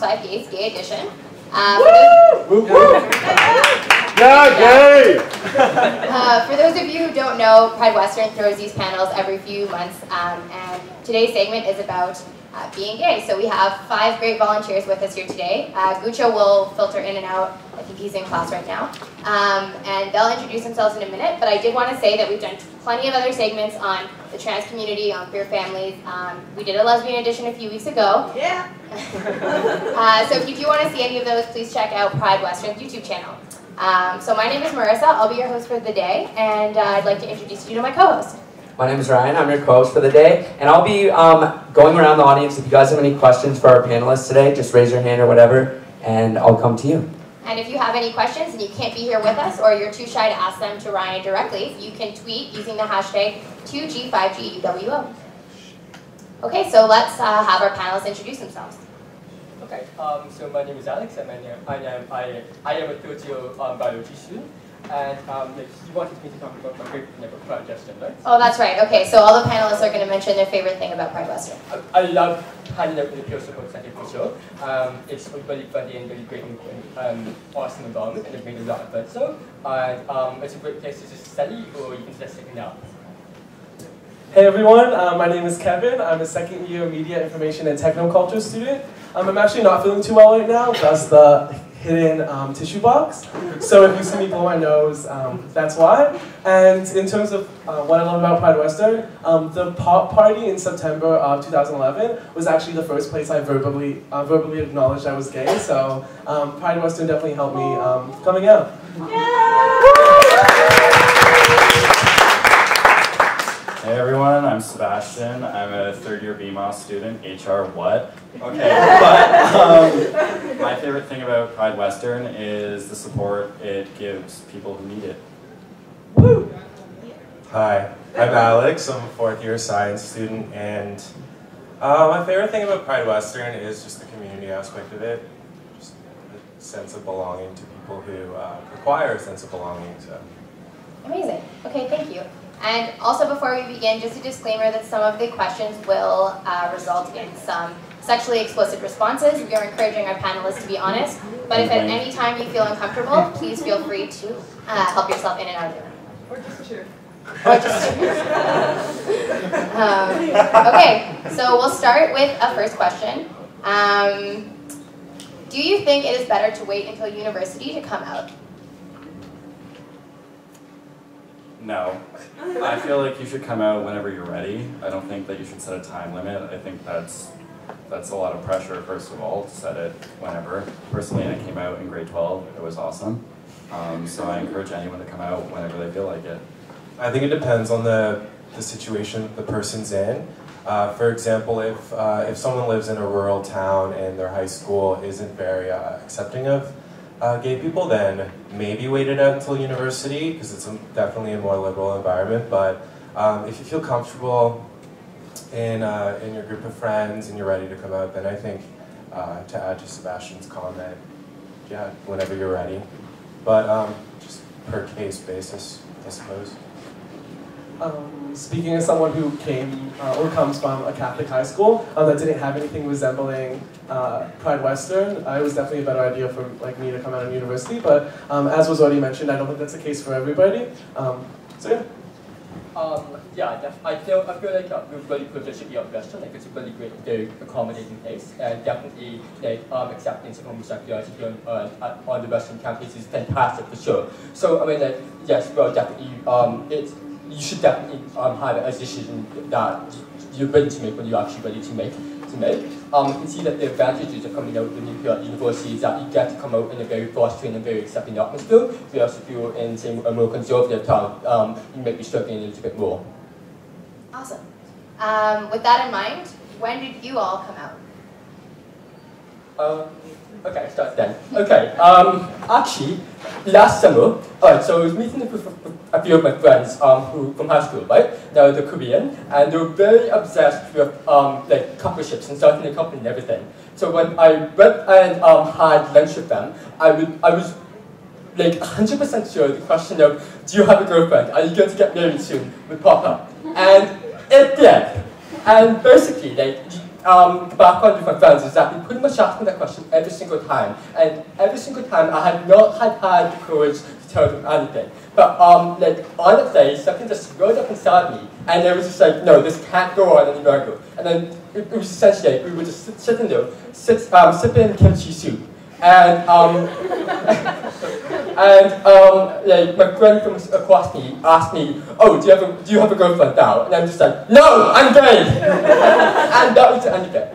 Life Gay's Gay Edition. For those of you who don't know, PrideWestern throws these panels every few months, and today's segment is about being gay. So we have 5 great volunteers with us here today. Gucio will filter in and out. I think he's in class right now. And they'll introduce themselves in a minute, but I did want to say that we've done plenty of other segments on the trans community, on queer families. We did a lesbian edition a few weeks ago. Yeah. So if you do want to see any of those, please check out PrideWestern's YouTube channel. So my name is Marissa. I'll be your host for the day, and I'd like to introduce you to my co-host. My name is Ryan. I'm your co-host for the day, and I'll be going around the audience. If you guys have any questions for our panelists today, just raise your hand or whatever, and I'll come to you. And if you have any questions and you can't be here with us, or you're too shy to ask them to Ryan directly, you can tweet using the hashtag 2G5GUWO. Okay, so let's have our panelists introduce themselves. Okay, so my name is Alex, and I am a third-year biology student. And you wanted me to talk about my favorite thing about PrideWestern, right? Oh, that's right. Okay, so all the panelists are going to mention their favorite thing about PrideWestern. I love hanging out with the peer support center for sure. It's really funny and really great and awesome environment, and I've made a lot of fun. So, it's a great place to just study, or you can just stick it out. Hey everyone, my name is Kevin. I'm a second-year Media, Information, and Technoculture student. I'm actually not feeling too well right now. That's the hidden tissue box. So if you see me blow my nose, that's why. And in terms of what I love about PrideWestern, the pop party in September of 2011 was actually the first place I verbally acknowledged I was gay. So PrideWestern definitely helped me coming out. Hey everyone, I'm Sebastien. I'm a third-year BMOS student. HR what? Okay, but my favorite thing about PrideWestern is the support it gives people who need it. Woo! Hi, I'm Alex. I'm a fourth-year science student, and my favorite thing about PrideWestern is just the community aspect of it. Just a sense of belonging to people who require a sense of belonging. So. Amazing. Okay, thank you. And also before we begin, just a disclaimer that some of the questions will result in some sexually explicit responses. We are encouraging our panelists to be honest, but if at any time you feel uncomfortable, please feel free to help yourself in and out of the room. Or just cheer. Or just cheer. Okay, so we'll start with a first question. Do you think it is better to wait until university to come out? No. I feel like you should come out whenever you're ready. I don't think that you should set a time limit. I think that's a lot of pressure, first of all, to set it whenever. Personally, I came out in grade 12. It was awesome. So I encourage anyone to come out whenever they feel like it. I think it depends on the situation the person's in. For example, if someone lives in a rural town and their high school isn't very accepting of gay people, then maybe wait it out until university, because it's definitely a more liberal environment. But if you feel comfortable in your group of friends and you're ready to come out, then I think, to add to Sebastian's comment, yeah, whenever you're ready. But just per case basis, I suppose. Speaking as someone who came or comes from a Catholic high school that didn't have anything resembling PrideWestern, it was definitely a better idea for me to come out of university. But as was already mentioned, I don't think that's the case for everybody. So yeah. I feel like we're really privileged to be at Western. It's a really great, very accommodating place, and definitely acceptance of homosexuality on the Western campus is fantastic for sure. So I mean, yes, well, definitely, you should definitely have a decision that you're ready to make when you're actually ready to make. You can see that the advantages of coming out with the university is that you get to come out in a very fostering and very accepting atmosphere, whereas if you're in, say, a more conservative town, you might be struggling a little bit more. Awesome. With that in mind, when did you all come out? Okay, start then. Okay, actually, last summer, so I was meeting with a few of my friends who from high school, right? Now they're Korean, and they're very obsessed with coupleships and starting a couple and everything. So when I went and had lunch with them, I was like 100% sure the question of, do you have a girlfriend? Are you going to get married soon? would pop up, and it did. And basically, background with my friends is that they pretty much ask me that question every single time. And every single time I had not had the courage to tell them anything. But like on that day, something just rose up inside me, and it was just like, no, this can't go on any longer. And then it was essentially, we were just sitting there, sipping kimchi soup. And like my friend from across me asked me, "Oh, do you have a girlfriend now?" And I'm just like, "No, I'm gay." And that was the end of it.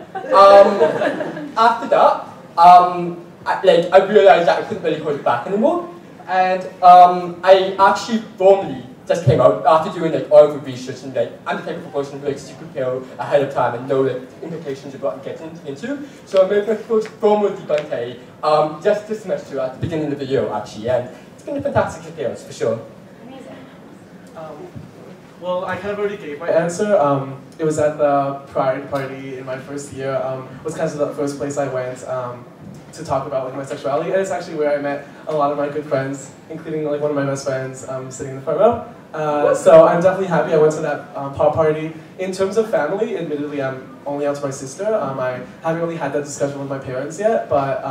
After that, I realized that I couldn't really hold it back anymore, and I actually formally just came out after doing like all of the research and like undertaking a proportion like super pill ahead of time and know the implications of what I'm getting into. So I made my first formal debunk just this semester at the beginning of the year actually, and it's been a fantastic experience for sure. Amazing. Well, I kind of already gave my answer. It was at the Pride party in my first year. Was kind of the first place I went to talk about like my sexuality, and it's actually where I met a lot of my good friends, including like one of my best friends sitting in the front row. So I'm definitely happy I went to that pop party. In terms of family, admittedly, I'm only out to my sister. I haven't really had that discussion with my parents yet, but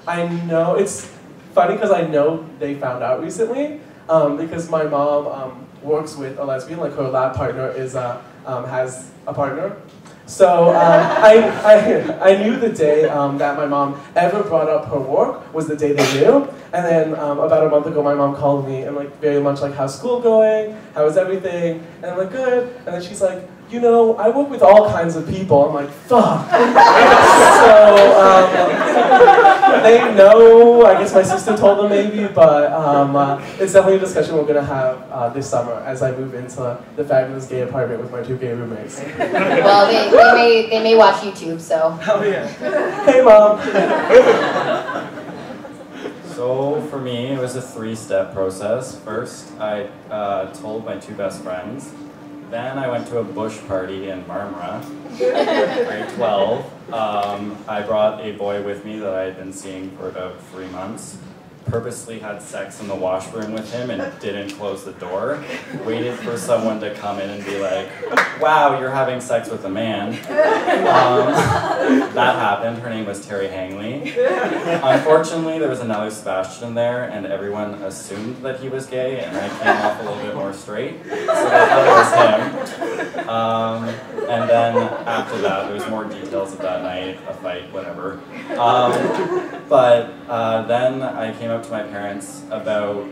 I know it's funny because I know they found out recently because my mom works with a lesbian. Like her lab partner is has a partner. So I knew the day that my mom ever brought up her work was the day they knew. And then about a month ago, my mom called me and like very much like, how's school going? How is everything? And I'm like, good. And then she's like, you know, I work with all kinds of people. I'm like, fuck. So they know, I guess my sister told them maybe, but it's definitely a discussion we're gonna have this summer as I move into the fabulous gay apartment with my 2 gay roommates. Well, they may watch YouTube, so. Oh yeah. Hey mom. So for me, it was a 3-step process. First, I told my 2 best friends. Then I went to a bush party in Marmara, grade 12. I brought a boy with me that I had been seeing for about 3 months. Purposely had sex in the washroom with him and didn't close the door. Waited for someone to come in and be like, wow, you're having sex with a man. That happened. Her name was Terry Hangley. Unfortunately, there was another Sebastien there, and everyone assumed that he was gay, and I came off a little bit more straight, so they thought it was him. And then after that, there was more details of that night, a fight, whatever. But then I came up to my parents about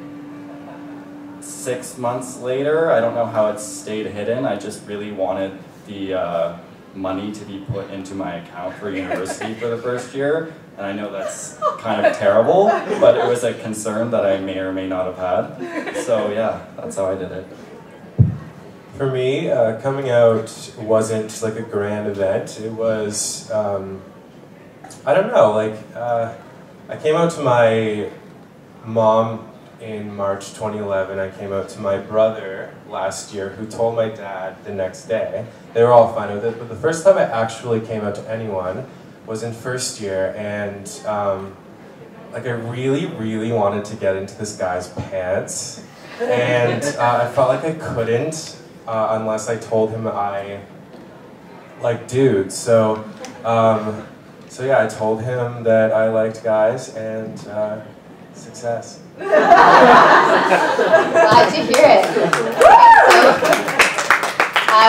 6 months later. I don't know how it stayed hidden. I just really wanted the money to be put into my account for university for the first year. And I know that's kind of terrible, but it was a concern that I may or may not have had. So yeah, that's how I did it. For me, coming out wasn't like a grand event. It was, I don't know, like, I came out to my mom in March 2011. I came out to my brother last year, who told my dad the next day. They were all fine with it, but the first time I actually came out to anyone was in first year, and like I really, really wanted to get into this guy's pants, and I felt like I couldn't unless I told him I like dudes. So yeah, I told him that I liked guys, and success. Glad to hear it. So,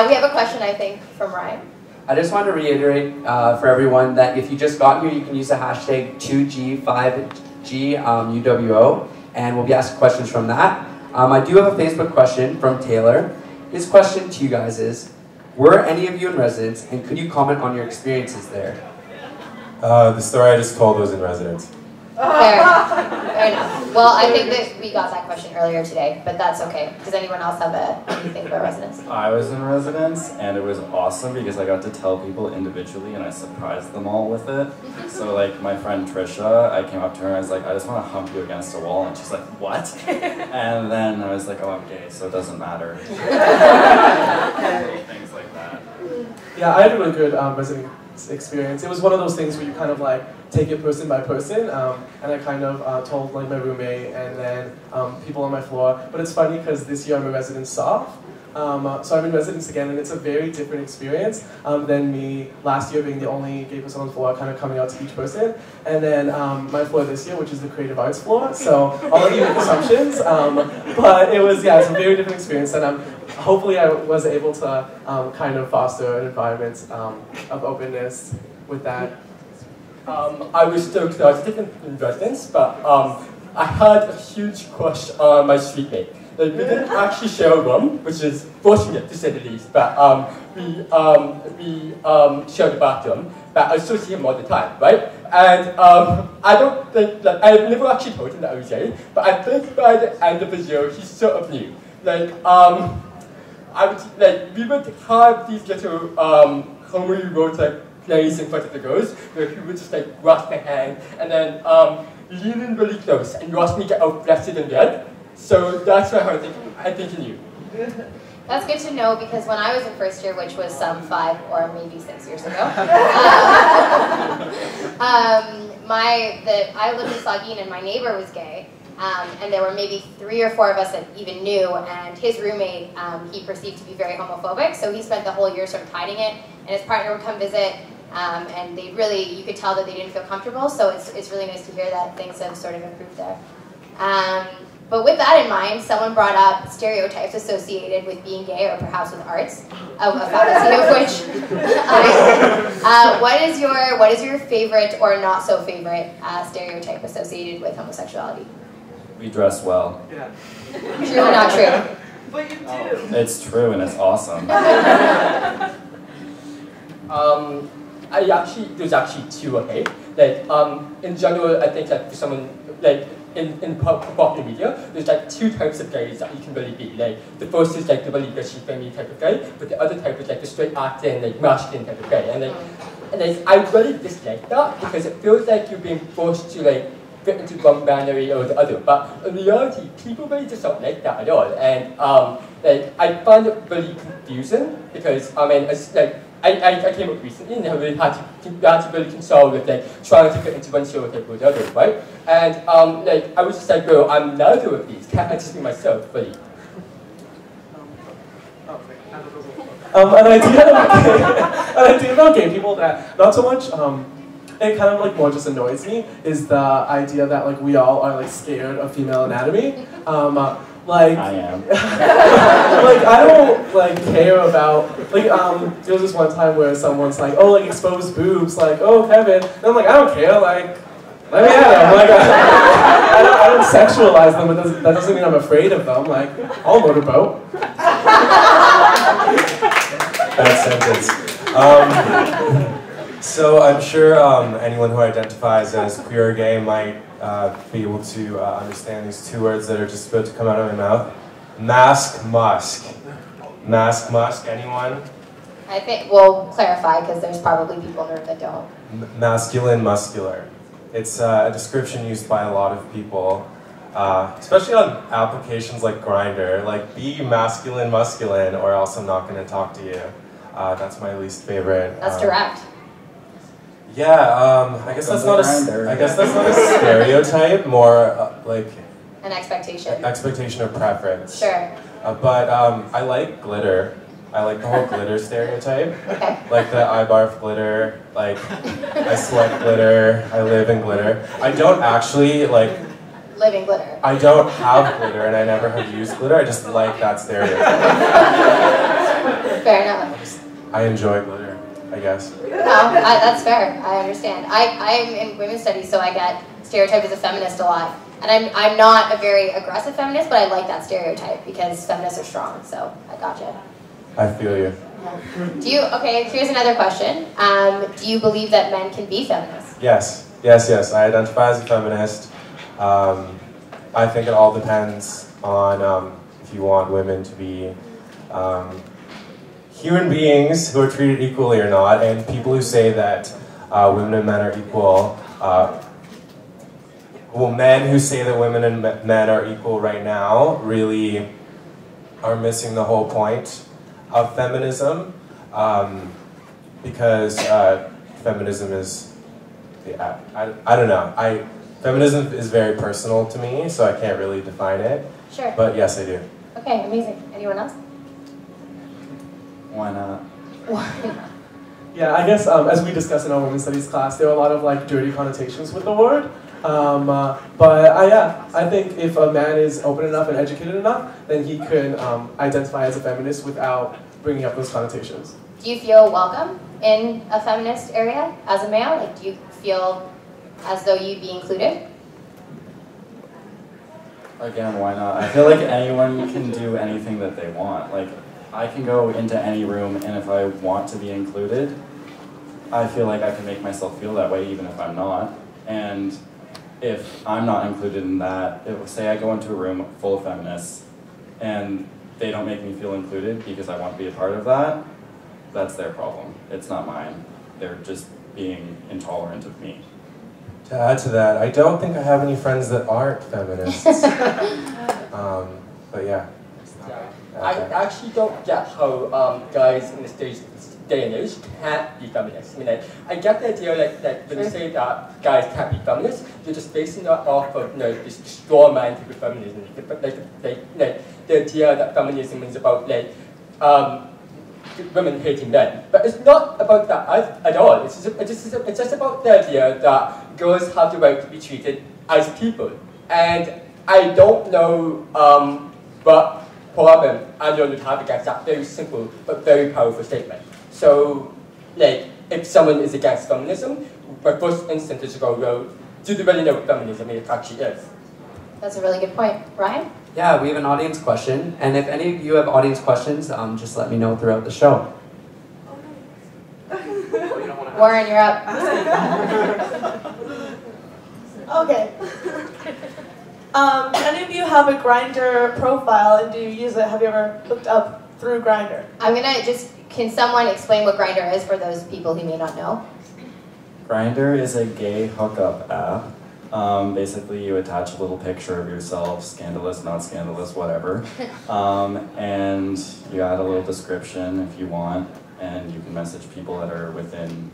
we have a question, I think, from Ryan. I just want to reiterate for everyone that if you just got here, you can use the hashtag 2G5GUWO, and we'll be asking questions from that. I do have a Facebook question from Taylor. His question to you guys is, were any of you in residence, and could you comment on your experiences there? The story I just told was in residence. Fair enough. Well, I think that we got that question earlier today, but that's okay. Does anyone else have anything about residence? I was in residence, and it was awesome because I got to tell people individually, and I surprised them all with it. So, like, my friend Trisha, I came up to her and I was like, I just want to hump you against a wall, and she's like, what? And then I was like, oh, I'm gay, so it doesn't matter. Things like that. Yeah, I had a really good residence experience. It was one of those things where you kind of like take it person by person, and I kind of told like my roommate and then people on my floor. But it's funny because this year I'm a resident soft, So I'm in residence again, and it's a very different experience than me last year being the only gay person on the floor, kind of coming out to each person. And then my floor this year, which is the creative arts floor. So I'll let you make assumptions. But it was, yeah, it's a very different experience, and hopefully I was able to kind of foster an environment of openness with that. I was still closeted in residence, but I had a huge crush on my street mate. Like, we didn't actually share a room, which is fortunate to say the least, but we shared the bathroom, but I still see him all the time, right? And I don't think, like, I've never actually told him that I was gay, but I think by the end of the year, he sort of knew. Like, we would have these little homoerotic plays in front of the girls, where he would just like grasp my hand, and then lean in really close, and watch me get all flustered and red. So that's why I think he knew. That's good to know, because when I was in first year, which was some 5 or maybe 6 years ago, I lived in Saugeen and my neighbor was gay, and there were maybe 3 or 4 of us that even knew, and his roommate he perceived to be very homophobic, so he spent the whole year sort of hiding it, and his partner would come visit, and they really, you could tell that they didn't feel comfortable, so it's really nice to hear that things have sort of improved there. But with that in mind, someone brought up stereotypes associated with being gay, or perhaps with arts, a fallacy of which what is your favorite or not so favorite stereotype associated with homosexuality? We dress well. Yeah. True or not true? But you do. It's true and it's awesome. There's actually 2, okay? Like, in general, I think that for someone, like, in popular media, there's like 2 types of gays that you can really be. Like, the first is like the really gushy, femmy type of gay, but the other type is like the straight acting, like masculine type of gay. And I really dislike that, because it feels like you're being forced to like fit into one binary or the other. But in reality, people really just don't like that at all. And like, I find it really confusing, because I mean, it's like, I came up recently and I really had to really console with like trying to fit into one stereotype or the other, right? And like, I was just like, well, I'm neither of these. Can't I just be myself, really? An idea about gay people that not so much it kind of like more just annoys me is the idea that like we all are like scared of female anatomy. Like, I am. like, I don't, like, care about, like, there was this one time where someone's like, oh, like, exposed boobs, like, oh, Kevin, and I'm like, I don't care, like, let me at them, like, I don't sexualize them, but that doesn't mean I'm afraid of them, like, I'll motorboat. That sentence. So I'm sure anyone who identifies as queer or gay might be able to understand these 2 words that are just about to come out of my mouth. Mask, musk. Mask, musk, anyone? I think we'll clarify, because there's probably people in the room that don't. Masculine, muscular. It's a description used by a lot of people, especially on applications like Grindr. Like, be masculine, musculine, or else I'm not going to talk to you. That's my least favorite. That's direct. Yeah, I guess that's not a stereotype, more like An expectation. Expectation or preference. Sure. But I like glitter. I like the whole glitter stereotype. Okay. Like the I barf glitter, like I sweat glitter, I live in glitter. I don't actually like live in glitter. I don't have glitter and I never have used glitter, I just like that stereotype. Fair enough. I enjoy glitter, I guess. No, that's fair. I understand. I'm in women's studies, so I get stereotyped as a feminist a lot. And I'm not a very aggressive feminist, but I like that stereotype because feminists are strong, so I gotcha. I feel you. Yeah. Okay, here's another question. Do you believe that men can be feminists? Yes, yes, yes. I identify as a feminist. I think it all depends on if you want women to be human beings who are treated equally or not, and people who say that women and men are equal. Well, men who say that women and men are equal right now really are missing the whole point of feminism, because feminism is, yeah, I don't know. Feminism is very personal to me, so I can't really define it. Sure. But yes, I do. Okay, amazing. Anyone else? Why not? Yeah, I guess as we discussed in our women's studies class, there are a lot of like dirty connotations with the word. Yeah, I think if a man is open enough and educated enough, then he can identify as a feminist without bringing up those connotations. Do you feel welcome in a feminist area as a male? Like, do you feel as though you'd be included? Again, why not? I feel like anyone can do anything that they want. Like, I can go into any room, and if I want to be included, I feel like I can make myself feel that way even if I'm not. And if I'm not included in that, say I go into a room full of feminists, and they don't make me feel included because I want to be a part of that, that's their problem. It's not mine. They're just being intolerant of me. To add to that, I don't think I have any friends that aren't feminists. But yeah. I actually don't get how guys in this day and age can't be feminists. I mean, like, I get the idea like when you say that guys can't be feminists, you're just basing that off of this straw man type of feminism. Like the idea that feminism is about like women hating men, but it's not about that at all. It's just about the idea that girls have the right to be treated as people, and I don't know what problem anyone would have against that very simple but very powerful statement. So, like, if someone is against feminism, my first instinct is to go, well, do they really know what feminism actually is? That's a really good point. Ryan? Yeah, we have an audience question, and if any of you have audience questions, just let me know throughout the show. Warren, you're up. Okay. Do any of you have a Grindr profile, and do you use it? Have you ever looked up through Grindr? I'm gonna can someone explain what Grindr is for those people who may not know? Grindr is a gay hookup app. Basically, you attach a little picture of yourself, scandalous, not scandalous, whatever, and you add a little description if you want, and you can message people that are within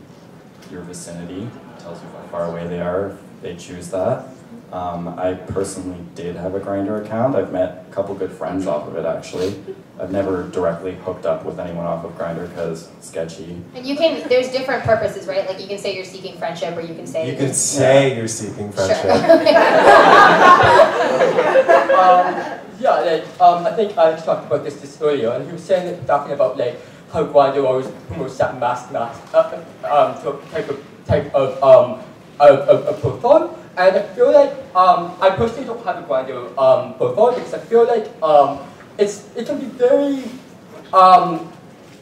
your vicinity. It tells you how far away they are if they choose that. I personally did have a Grindr account. I've met a couple good friends off of it, actually. I've never directly hooked up with anyone off of Grindr because it's sketchy. And there's different purposes, right? Like you can say you're seeking friendship, or you can say... You can say you're seeking friendship. Sure. Yeah, like, I think Alex talked about this earlier, and he was talking about like how Grindr always promotes that type of profile. And I feel like I personally don't have a Grindr profile because I feel like it can be very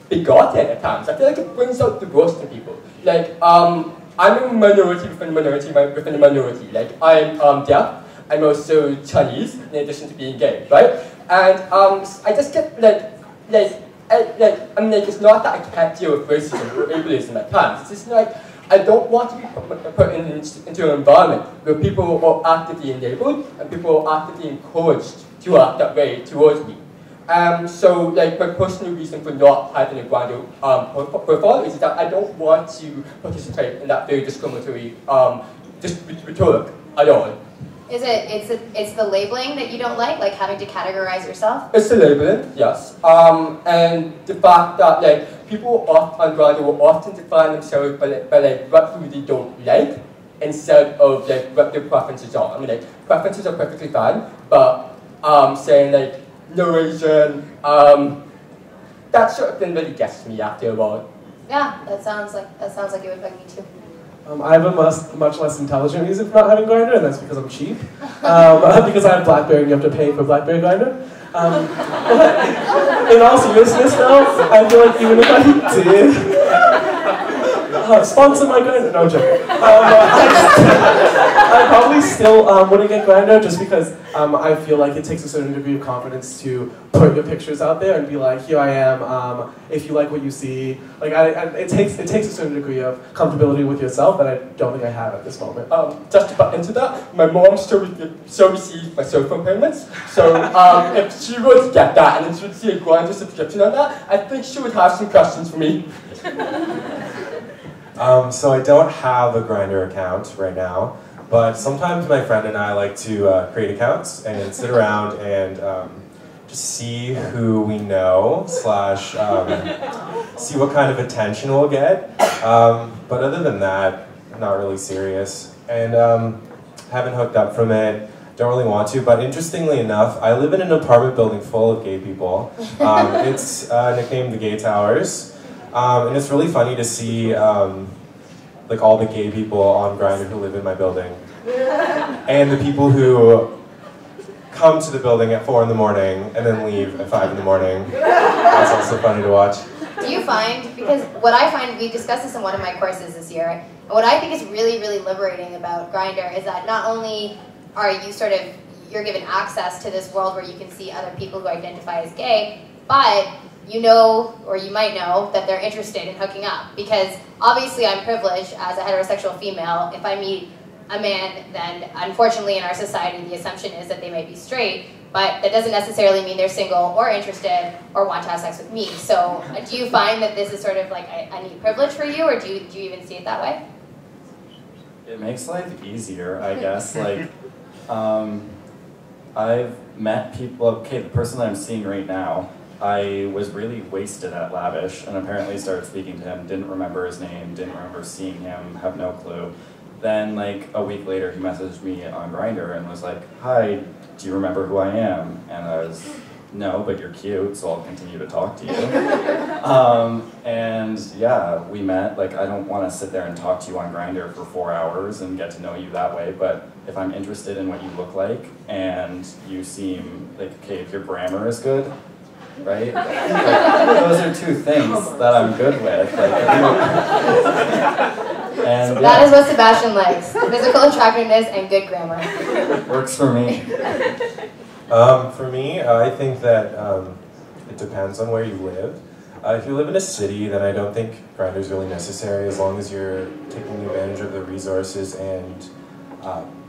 bigoted at times. I feel like it brings out the worst in people. Like I'm a minority within a minority within a minority. Like I'm deaf. I'm also Chinese in addition to being gay, right? And I just get it's not that I can't deal with racism or ableism at times. It's just like I don't want to be put into an environment where people are actively enabled and people are actively encouraged to act that way towards me. So, like, my personal reason for not having a Grindr profile is that I don't want to participate in that very discriminatory rhetoric at all. It's the labeling that you don't like having to categorize yourself? It's the labeling, yes. And the fact that like people on Grindr will often define themselves by like what food they don't like instead of like what their preferences are. I mean like preferences are perfectly fine, but saying like no Asian, that sort of thing really gets me after a while. Yeah, that sounds like it would bug me too. I have a much less intelligent reason for not having Grindr, and that's because I'm cheap. Because I have BlackBerry and you have to pay for BlackBerry Grindr. In all seriousness though, I feel like even if I did, sponsor my Grindr, no I'm joking. I probably still wouldn't get Grindr just because I feel like it takes a certain degree of confidence to put your pictures out there and be like, here I am, if you like what you see. Like it takes a certain degree of comfortability with yourself that I don't think I have at this moment. Just to butt into that, my mom still receives my cell phone payments. So if she were to get that and then she would see a Grindr subscription on that, I think she would have some questions for me. So I don't have a Grindr account right now, but sometimes my friend and I like to create accounts and sit around and just see who we know, slash see what kind of attention we'll get. But other than that, not really serious. And haven't hooked up from it. Don't really want to, but interestingly enough, I live in an apartment building full of gay people. It's nicknamed the Gay Towers, and it's really funny to see like all the gay people on Grindr who live in my building, and the people who come to the building at 4 in the morning and then leave at 5 in the morning. That's also funny to watch. Do you find, because what I find, we discussed this in one of my courses this year, and what I think is really, really liberating about Grindr is that not only are you you're given access to this world where you can see other people who identify as gay, but you know, or you might know, that they're interested in hooking up. Because obviously I'm privileged as a heterosexual female. If I meet a man, then unfortunately in our society the assumption is that they may be straight, but that doesn't necessarily mean they're single or interested or want to have sex with me. So do you find that this is sort of like a neat privilege for you, or do you even see it that way? It makes life easier, I guess. Like, I've met people, okay, the person that I'm seeing right now, I was really wasted at Lavish and apparently started speaking to him, didn't remember his name, didn't remember seeing him, have no clue. Then like a week later he messaged me on Grindr and was like, "Hi, do you remember who I am?" And I was, "No, but you're cute, so I'll continue to talk to you." And yeah, we met. Like, I don't want to sit there and talk to you on Grindr for 4 hours and get to know you that way, but if I'm interested in what you look like and you seem like, okay, if your grammar is good, right? Like, those are two things that I'm good with. Like, and, that is what Sebastien likes: physical attractiveness and good grammar. Works for me. For me, I think that it depends on where you live. If you live in a city, then I don't think Grindr is really necessary, as long as you're taking advantage of the resources and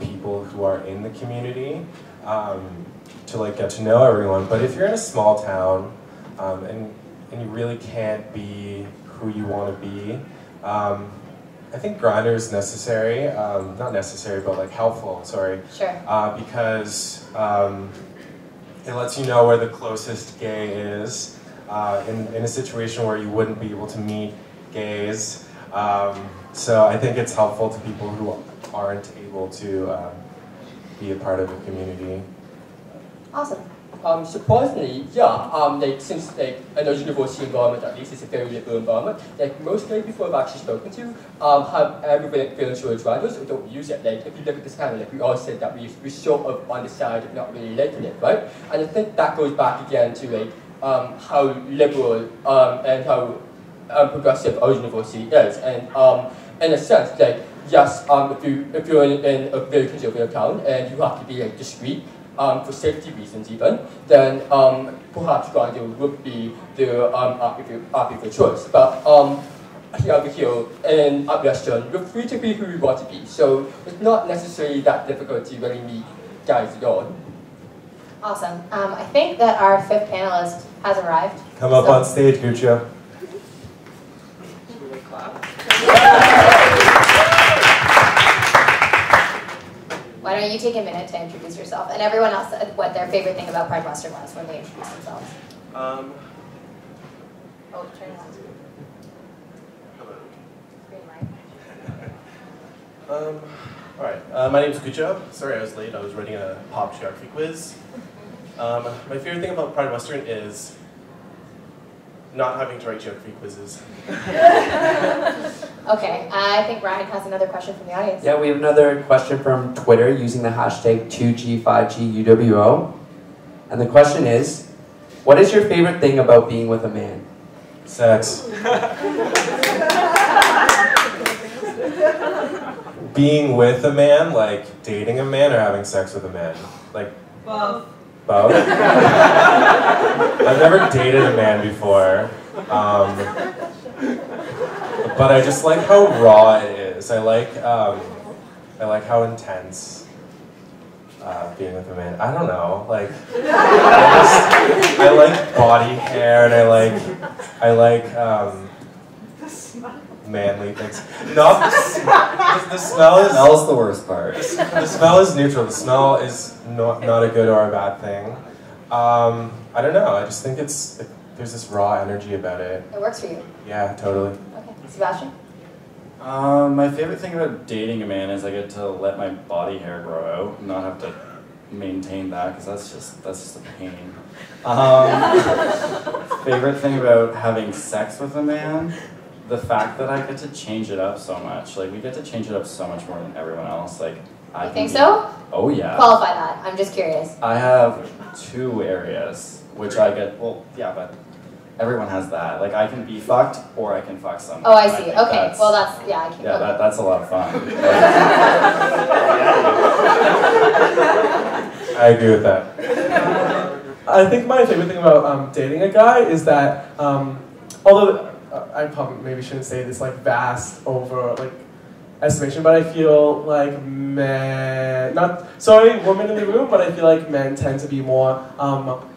people who are in the community to like get to know everyone. But if you're in a small town and you really can't be who you want to be, I think Grindr is necessary, not necessary, but like helpful, sorry. Sure. Because it lets you know where the closest gay is in a situation where you wouldn't be able to meet gays. So I think it's helpful to people who aren't able to be a part of a community. Awesome. Surprisingly, yeah, like, since like in a university environment at least, it's a very liberal environment, like most gay people I've actually spoken to have everybody feeling sure drivers or don't use it. Like, if you look at this panel, like we all said that we're sort of on the side of not really liking it, right? And I think that goes back again to like how liberal and how progressive our university is. And in a sense, like, yes, if you're in a very conservative town and you have to be like discreet, for safety reasons even, then perhaps Grindr would be the arbitrary choice. But here in PrideWestern, you're free to be who you want to be, so it's not necessarily that difficult to really meet guys at all. Awesome. I think that our 5th panelist has arrived. Come up on stage, Gucio. Should we clap? Why don't you take a minute to introduce yourself, and everyone else what their favorite thing about PrideWestern was when they introduced themselves. Oh, turn it on. Hello. Green light. Alright, my name is Gucio. Sorry I was late, I was writing a pop geography quiz. My favorite thing about PrideWestern is not having to write geography quizzes. Okay, I think Ryan has another question from the audience. Yeah, we have another question from Twitter using the hashtag 2G5GUWO. And the question is, what is your favorite thing about being with a man? Sex. Being with a man, like dating a man, or having sex with a man? Like Both. both? I've never dated a man before. But I just like how raw it is. I like how intense being with a man. I don't know, like I like body hair, and I like manly things. No, the smell is. Smell's the worst part. The smell is neutral. The smell is not a good or a bad thing. I don't know. I just think there's this raw energy about it. It works for you. Yeah, totally. Okay, Sebastien? My favorite thing about dating a man is I get to let my body hair grow out and not have to maintain that, because that's just a pain. Favorite thing about having sex with a man, the fact that I get to change it up so much. Like, we get to change it up so much more than everyone else. Like, You think so? Oh yeah. Qualify that. I'm just curious. I have 2 areas which I get. Well, yeah, but everyone has that. Like, I can be fucked or I can fuck someone. Oh, I see. Okay. Well, that's I can't. Yeah, okay. that's a lot of fun. I agree with that. I think my favorite thing about dating a guy is that, although I probably maybe shouldn't say this like vast over like estimation, but I feel like men, women in the room, but I feel like men tend to be more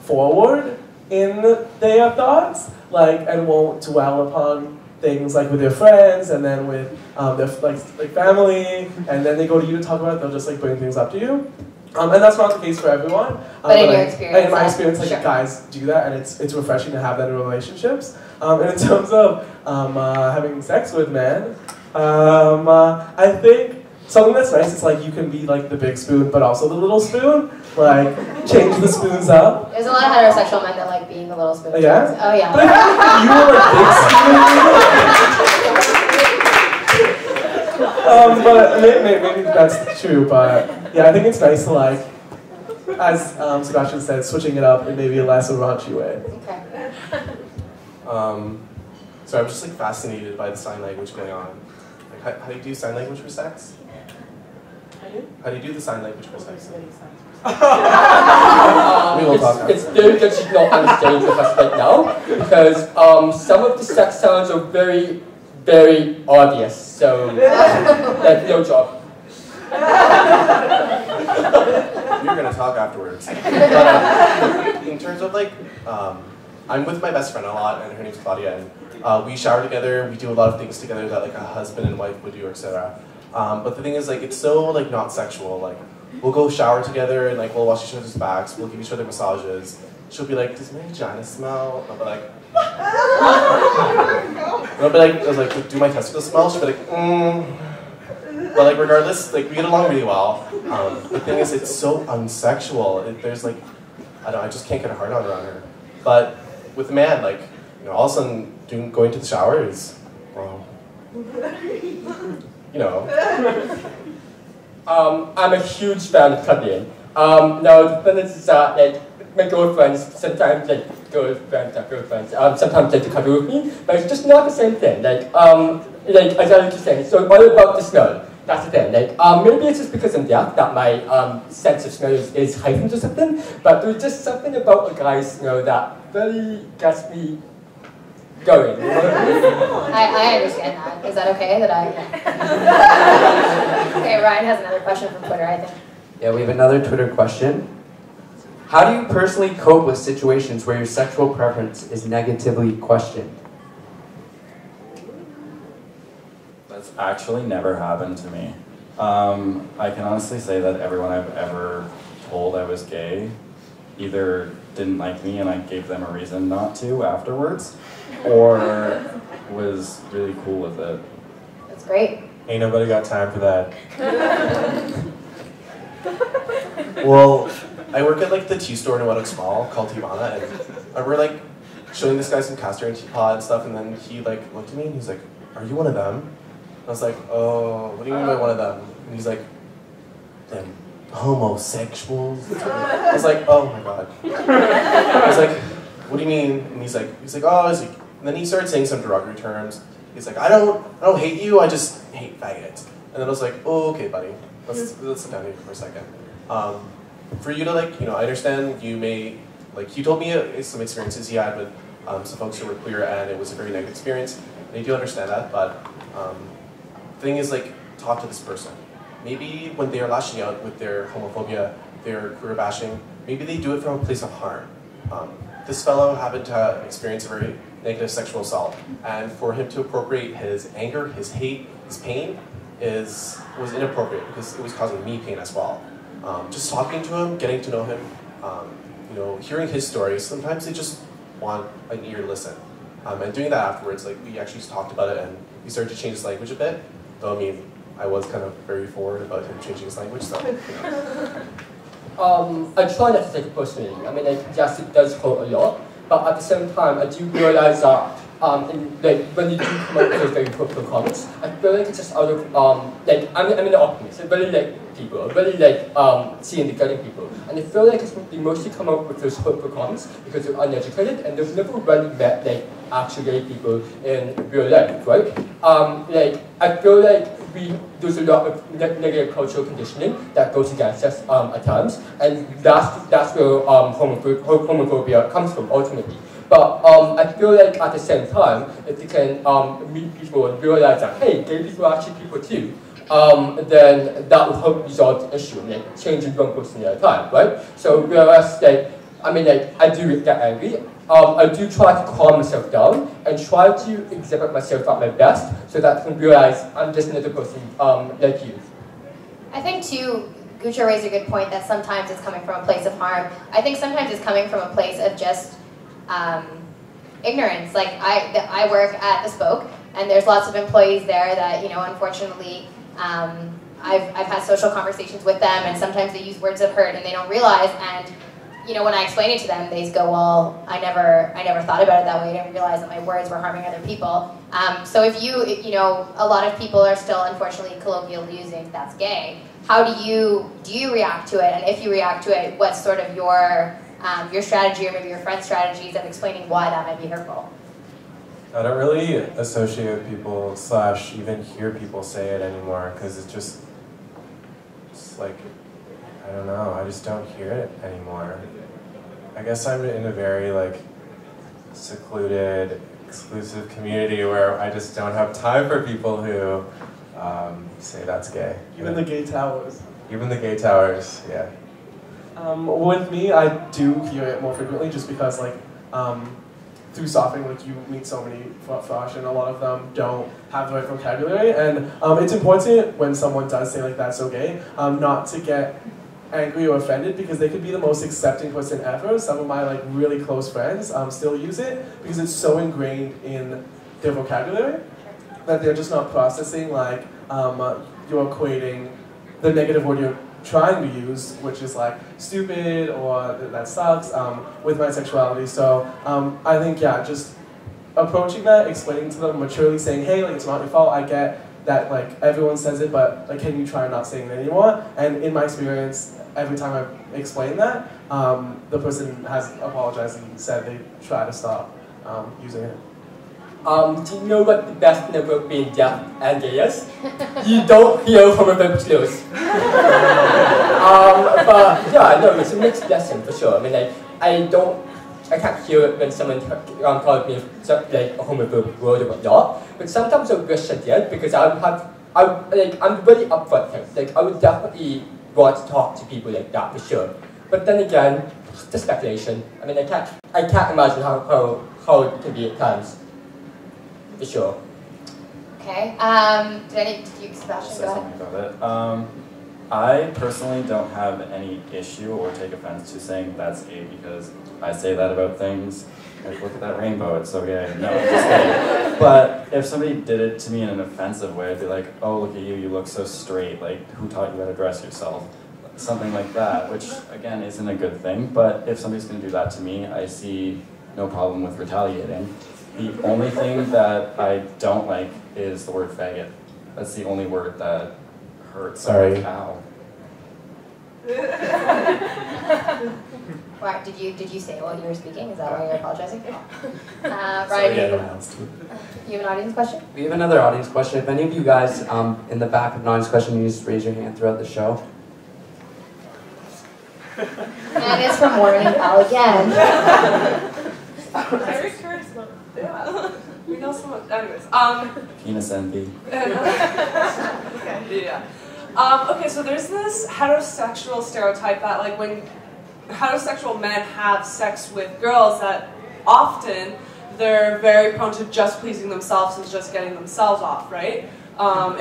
forward in their thoughts, like, and won't dwell upon things like with their friends and then with their like family, and then they go to you to talk about it. They'll just like bring things up to you. And that's not the case for everyone. But in your experience, in my experience, like, sure. Guys do that, and it's refreshing to have that in relationships. And in terms of having sex with men, I think something that's nice is like you can be like the big spoon, but also the little spoon. Like, change the spoons up. There's a lot of heterosexual men that like being the little spoon. Oh, yeah? Oh yeah. But if you were a big spoon. But maybe that's true. But yeah, I think it's nice to like, as Sebastien said, switching it up in maybe a less raunchy way. Okay. So I'm just like fascinated by the sign language going on. Like, how do you do sign language for sex? How do you do the sign language for sex? We will talk after. It's very good she's not on the stage with us right now, because some of the sex sounds are very, very obvious. So, like, no job. We're gonna talk afterwards. But, in terms of like, I'm with my best friend a lot, and her name's Claudia, and we shower together. We do a lot of things together that like a husband and wife would do, etc. But the thing is, like, it's so like not sexual. Like, we'll go shower together and like we'll wash each other's backs. We'll give each other massages. She'll be like, "Does my vagina smell?" I'll be like, I'll be like, I was like, "Do my testicles smell?" She'll be like, But like, regardless, like, we get along really well. The thing is, it's so unsexual. There's like, I just can't get a hard on around her. But with a man, like, you know, all of a sudden going to the shower is, well, you know. I'm a huge fan of cuddling. Now, the thing is that, like, my girlfriends, sometimes, like, girlfriends, sometimes like to cuddle with me, but it's just not the same thing. Like, as I was just saying, so all about the smell. That's the thing. Like, maybe it's just because I'm deaf that my sense of smell is heightened or something, but there's just something about a guy's smell that really gets me going. I understand that. Is that okay? Okay, Ryan has another question from Twitter, I think. Yeah, we have another Twitter question. How do you personally cope with situations where your sexual preference is negatively questioned? That's actually never happened to me. I can honestly say that everyone I've ever told I was gay either didn't like me and I gave them a reason not to afterwards, or was really cool with it. That's great. Ain't nobody got time for that. Well, I work at like the tea store in Wetwick Mall called Tivana, and we're like showing this guy some castor and teapot and stuff, and then he like looked at me and he's like, "Are you one of them?" I was like, "Oh, what do you mean by one of them?" And he's like, "Them homosexuals." I was like, "Oh my god." I was like, "What do you mean?" And he's like, "Oh," and then he started saying some derogatory terms. He's like, I don't hate you, I just hate faggots." And then I was like, "Oh, okay, buddy, let's sit down here for a second." For you to like, you know, I understand you may, like, he told me some experiences he had with some folks who were queer, and it was a very negative experience. And I do understand that, but the thing is, like, talk to this person. Maybe when they are lashing out with their homophobia, their queer bashing, maybe they do it from a place of harm. This fellow happened to experience a very negative sexual assault, and for him to appropriate his anger, his hate, his pain was inappropriate because it was causing me pain as well. Just talking to him, getting to know him, hearing his story, sometimes they just want an ear to listen. And doing that afterwards, like we actually talked about it and he started to change his language a bit. Though I mean, I was kind of very forward about him changing his language, so. I try not to take it personally. I mean, like, yes, it does hurt a lot, but at the same time, I do realize that when you do come up with those very hurtful comments, I feel like it's just out of I'm an optimist. I really like people. I really like seeing the good in people, and I feel like they mostly come up with those hurtful comments because they're uneducated and they've never really met actual gay people in real life, right? I feel like there's a lot of negative cultural conditioning that goes against us at times, and that's where homophobia comes from ultimately. But I feel like at the same time, if you can meet people and realize that, hey, gay people are actually people too, then that will help resolve the issue, changing one person at a time, right? So whereas, I do get angry, I do try to calm myself down and try to exhibit myself at my best so that I can realize I'm just another person like you. I think too, Gucio raised a good point that sometimes it's coming from a place of harm. I think sometimes it's coming from a place of just ignorance. Like I work at the Spoke, and there's lots of employees there that unfortunately I've had social conversations with them, and sometimes they use words of hurt and they don't realize. And when I explain it to them, they go, "Well, I never thought about it that way. I didn't realize that my words were harming other people." So if a lot of people are still unfortunately colloquially using "that's gay." How do you react to it? And if you react to it, what's sort of your strategy, or maybe your friend's strategies of explaining why that might be hurtful? I don't really associate with people / even hear people say it anymore because it's like, I don't know, I just don't hear it anymore. I guess I'm in a very secluded, exclusive community where I just don't have time for people who say that's gay. Even the gay towers. Even the gay towers, yeah. With me, I do hear it more frequently just because, through softening, you meet so many frosh, and a lot of them don't have the right vocabulary. And it's important when someone does say, that's okay, not to get angry or offended because they could be the most accepting person ever. Some of my, really close friends still use it because it's so ingrained in their vocabulary that they're just not processing, you're equating the negative word you're trying to use, which is stupid or that sucks, with my sexuality. So I think, yeah, just approaching that, explaining to them maturely, saying, hey, it's not your fault, I get that everyone says it, but can you try not saying it anymore? And in my experience, every time I've explained that, the person has apologized and said they try to stop using it. Do you know what the best thing about being deaf and gay is? You don't hear homophobic slurs. But yeah, no, it's a mixed blessing for sure. I mean, I can't hear it when someone calls me a homophobic word or whatnot. But sometimes I wish I did because I'm really upfront here. I would definitely want to talk to people like that for sure. But then again, just speculation. I mean, I can't imagine how it can be at times. For sure. Okay. Did you, Sebastien, go ahead. About it. I personally don't have any issue or take offense to saying that's gay because I say that about things. Look at that rainbow, it's so gay. No, I'm just kidding. But if somebody did it to me in an offensive way, I'd be like, oh, look at you, you look so straight. Who taught you how to dress yourself? Something like that, which again isn't a good thing. But if somebody's going to do that to me, I see no problem with retaliating. The only thing that I don't like is the word faggot. That's the only word that hurts. Sorry. Ow. Why, did you say while you were speaking? Is that why you're apologizing? Sorry, you have an audience question? We have another audience question. If any of you guys in the back have an audience question, you just raise your hand throughout the show. And it's from Morning Pal again. Very charisma. Yeah. We know so much. Anyways. Penis envy. Okay, yeah. Okay, so there's this heterosexual stereotype that when heterosexual men have sex with girls, that often they're very prone to just pleasing themselves and just getting themselves off, right?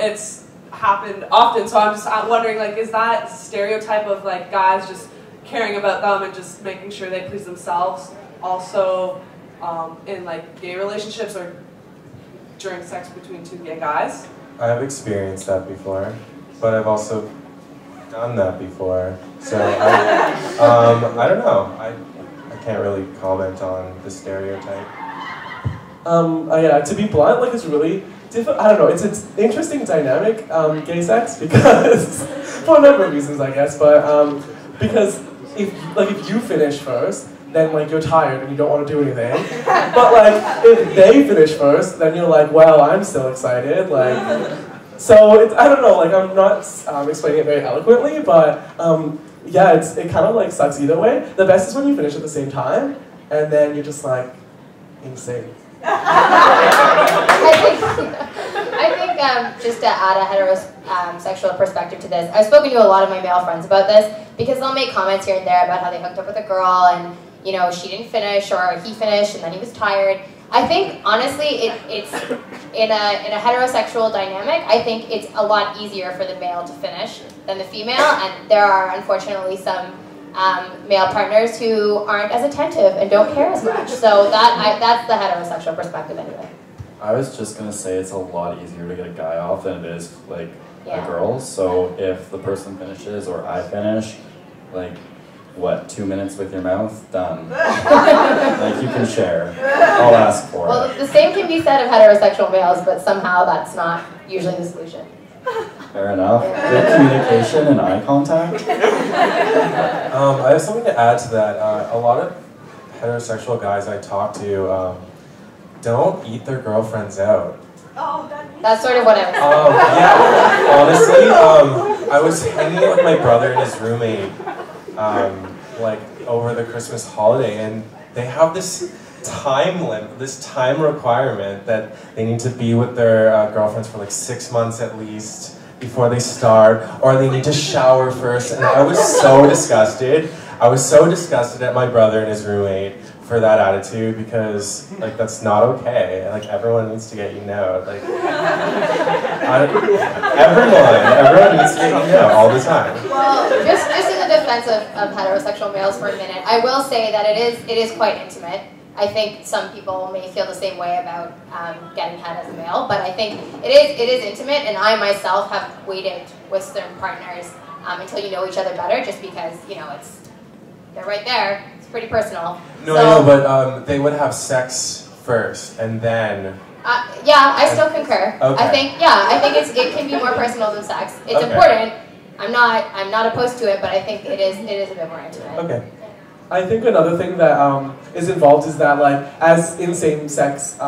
It's happened often, so I'm wondering, is that stereotype of guys just caring about them and just making sure they please themselves. Also, in like gay relationships or during sex between two gay guys. I've experienced that before, but I've also done that before. So I don't know. I can't really comment on the stereotype. Yeah, to be blunt, like it's really different. I don't know. It's an interesting dynamic, gay sex, because for a number of reasons, I guess. But because if you finish first, then like you're tired and you don't want to do anything. But like if they finish first, then you're like, well, I'm still excited. Like, so it's, I don't know. Like I'm not explaining it very eloquently, but yeah, it kind of like sucks either way. The best is when you finish at the same time, and then you're just like insane. I think just to add a heterosexual perspective to this, I've spoken to a lot of my male friends about this because they'll make comments here and there about how they hooked up with a girl and, you know, she didn't finish or he finished and then he was tired. I think, honestly, it's in a heterosexual dynamic, I think it's a lot easier for the male to finish than the female, and there are, unfortunately, some male partners who aren't as attentive and don't care as much. So that's the heterosexual perspective anyway. I was just gonna say it's a lot easier to get a guy off than it is like a girl. So if the person finishes or I finish, like what, 2 minutes with your mouth? Done. Like you can share. I'll ask for it. Well, the same can be said of heterosexual males, but somehow that's not usually the solution. Fair enough. Good communication and eye contact. I have something to add to that. A lot of heterosexual guys I talk to don't eat their girlfriends out. Oh, that's sort of what I was saying. Yeah, honestly, I was hanging out with my brother and his roommate like over the Christmas holiday, and they have this time limit, this time requirement that they need to be with their girlfriends for like 6 months at least before they start, or they need to shower first, and I was so disgusted. I was so disgusted at my brother and his roommate for that attitude, because like that's not okay. Like everyone needs to get eaten out. Like everyone needs to get eaten out all the time. Well, just in the defense of heterosexual males for a minute, I will say that it is quite intimate. I think some people may feel the same way about getting head as a male, but I think it is intimate, and I myself have waited with certain partners until you know each other better, just because, you know, they're right there. It's pretty personal. No, I know, but they would have sex first, and then... yeah, I still concur. Okay. I think it can be more personal than sex. It's important. I'm not opposed to it, but I think it is a bit more intimate. Okay. I think another thing that is involved is that, like, as in same-sex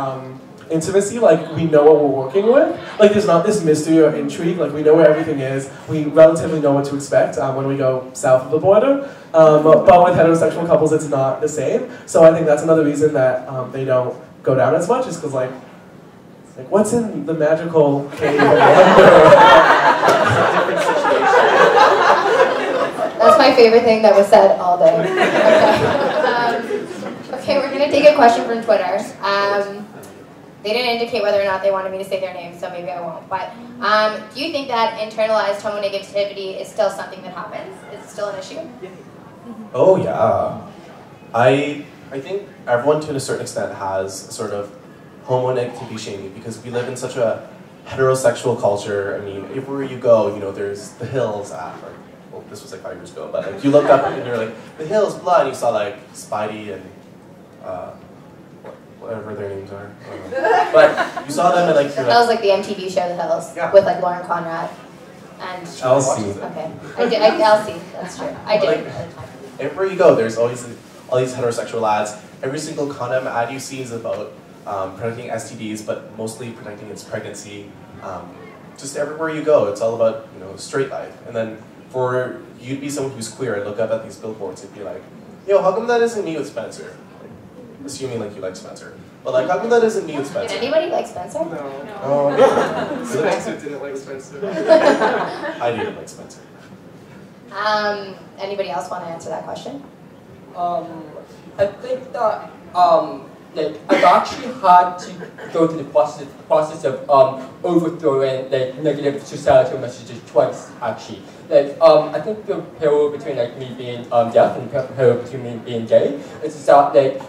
intimacy, like, we know what we're working with. Like, there's not this mystery or intrigue. Like, we know where everything is. We relatively know what to expect when we go south of the border. But with heterosexual couples, it's not the same. So I think that's another reason that they don't go down as much, is because, like, what's in the magical cave? That's my favorite thing that was said all day. Okay, we're going to take a question from Twitter. They didn't indicate whether or not they wanted me to say their name, so maybe I won't. But do you think that internalized homonegativity is still something that happens? Is it still an issue? Oh yeah. I think everyone to a certain extent has sort of homonegativity shaming, because we live in such a heterosexual culture. I mean, everywhere you go, you know, there's the hills well, this was like 5 years ago, but like you looked up and you're like, the hills, blah, and you saw like Spidey and whatever their names are. But you saw them and like you're that was like the MTV show The Hills, with like Lauren Conrad and Elsie. Okay, Elsie. That's true. I did. Like, everywhere you go, there's always all these heterosexual ads. Every single condom ad you see is about protecting STDs, but mostly protecting its pregnancy. Just everywhere you go, it's all about, you know, straight life. And then for you to be someone who's queer and look up at these billboards and be like, yo, how come that isn't me with Spencer? Like, assuming like you like Spencer. But like, how come that isn't me with Spencer? Did anybody like Spencer? No. Oh, yeah. Spencer didn't like Spencer. I didn't like Spencer. Anybody else want to answer that question? I think that like I've actually had to go through the process of overthrowing like negative societal messages twice actually. I think the parallel between like me being deaf and the parallel between me being gay is that like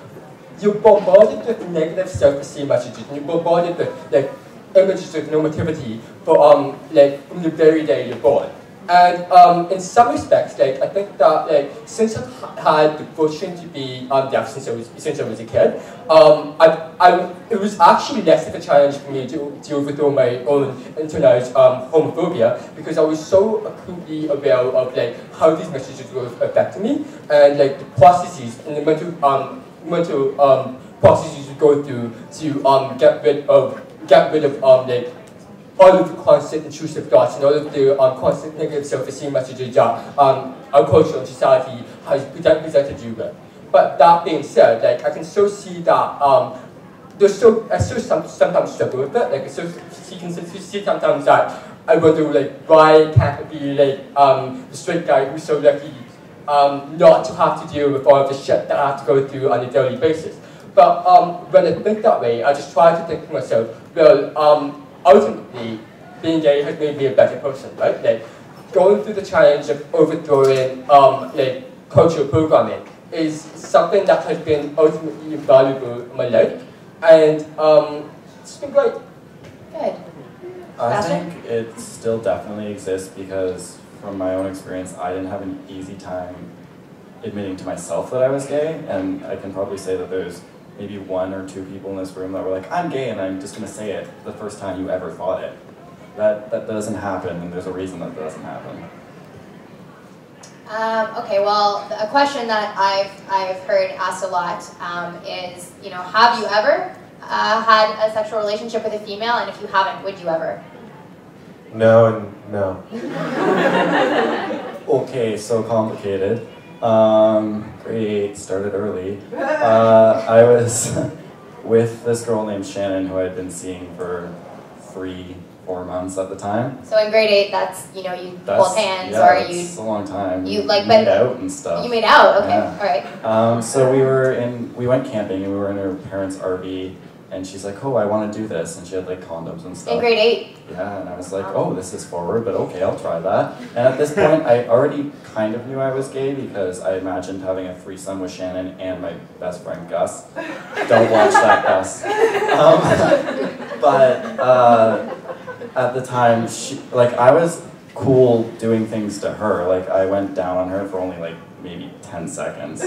you're bombarded with negative self-esteem messages, and you're bombarded with like images of normativity for like from the very day you're born. And in some respects, like I think that like since I've had the fortune to be deaf since I was a kid, it was actually less of a challenge for me to overthrow my own internalized homophobia, because I was so acutely aware of like how these messages were affecting me, and like the processes and the mental processes you go through to get rid of like all of the constant intrusive thoughts and all of the constant negative self-esteem messages that our culture and society has presented you with. But that being said, like I can still see that I still sometimes struggle with it. Like you can see sometimes that I wonder like why can't I be like the straight guy who's so lucky not to have to deal with all of the shit that I have to go through on a daily basis. But when I think that way, I just try to think to myself, well, ultimately, being gay has made me a better person, right? Like, going through the challenge of overthrowing like cultural programming is something that has been ultimately invaluable in my life, and it's been great. Good. I think it still definitely exists because, from my own experience, I didn't have an easy time admitting to myself that I was gay, and I can probably say that there's maybe 1 or 2 people in this room that were like, I'm gay and I'm just going to say it the first time you ever thought it. That doesn't happen, and there's a reason that doesn't happen. Okay, well, a question that I've heard asked a lot is, you know, have you ever had a sexual relationship with a female, and if you haven't, would you ever? No and no. Okay, so complicated. Grade 8 started early. I was with this girl named Shannon who I'd been seeing for 3-4 months at the time. So in grade 8, that's, you know, you hold hands, yeah, or you... it's a long time. You like made out and stuff. You made out, okay, yeah. all right. So we went camping and we were in her parents' RV, and she's like, oh, I want to do this, and she had like condoms and stuff. In grade 8? Yeah, and I was like, oh, this is forward, but okay, I'll try that. And at this point, I already kind of knew I was gay because I imagined having a threesome with Shannon and my best friend Gus. Don't watch that, Gus. But at the time, I was cool doing things to her. Like, I went down on her for only like maybe 10 seconds.